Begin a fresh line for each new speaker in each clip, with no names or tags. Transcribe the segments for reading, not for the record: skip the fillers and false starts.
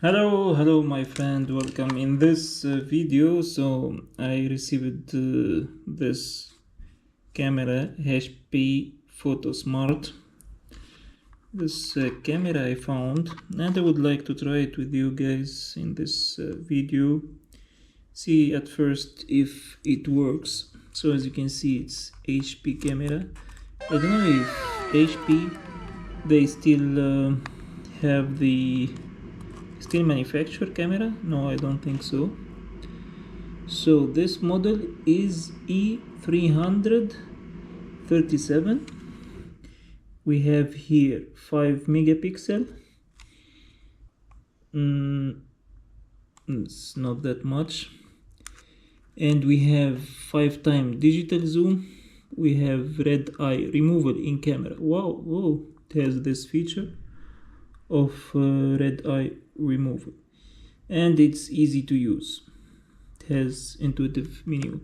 Hello my friend, welcome in this video. So I received this camera HP Photosmart. This camera I found, and I would like to try it with you guys in this video. See at first if it works. So as you can see, it's HP camera. I don't know if HP they still have the still manufacture camera. No, I don't think so. So this model is E337. We have here 5 megapixel. It's not that much. And we have 5x digital zoom. We have red eye removal in camera. Wow, whoa, it has this feature of red eye removal, and it's easy to use. It has intuitive menu.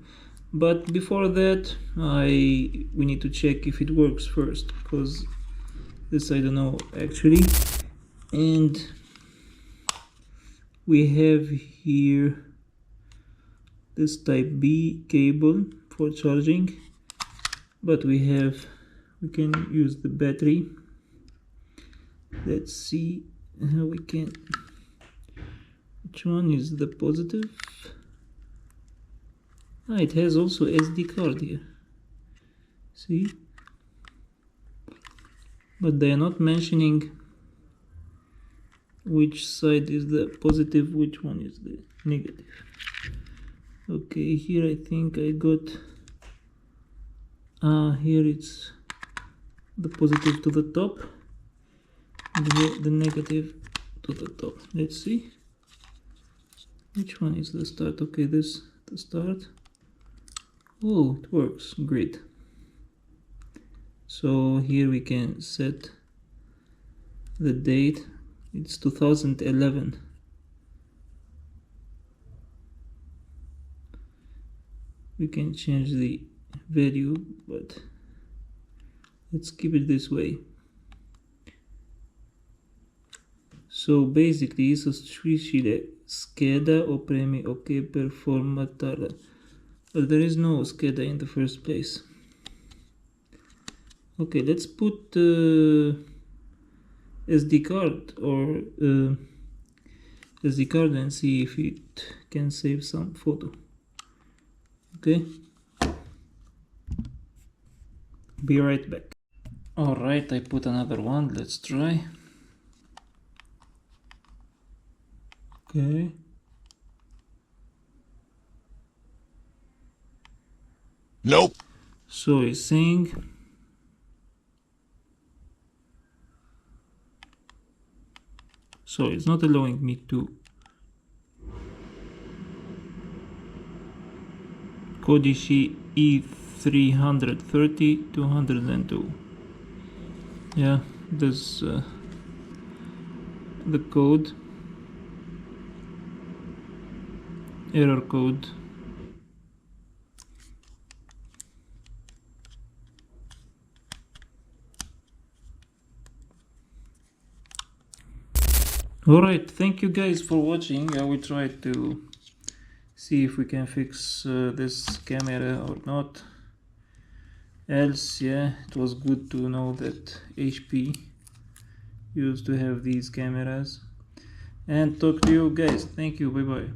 But before that, we need to check if it works first, because this I don't know actually. And we have here this type B cable for charging, but we can use the battery. Let's see how we can. Which one is the positive? It has also SD card here. See? But they are not mentioning which side is the positive, which one is the negative. Okay, here I think I got. Here it's the positive to the top, and here the negative to the top. Let's see. Which one is the start? Okay, this the start. Oh, it works great. So here we can set the date. It's 2011. We can change the value, but let's keep it this way. So basically sostituisce scheda o premi OK per formattarla. But there is no scheda in the first place. Okay, let's put SD card or SD card and see if it can save some photo. Okay, be right back. Alright, I put another one. Let's try. Okay.
Nope.
So it's saying it's not allowing me to codice E330 202. Yeah, this the code, error code. Alright, thank you guys for watching. I will try to see if we can fix this camera or not. Else, yeah, it was good to know that HP used to have these cameras. And talk to you guys. Thank you, bye bye.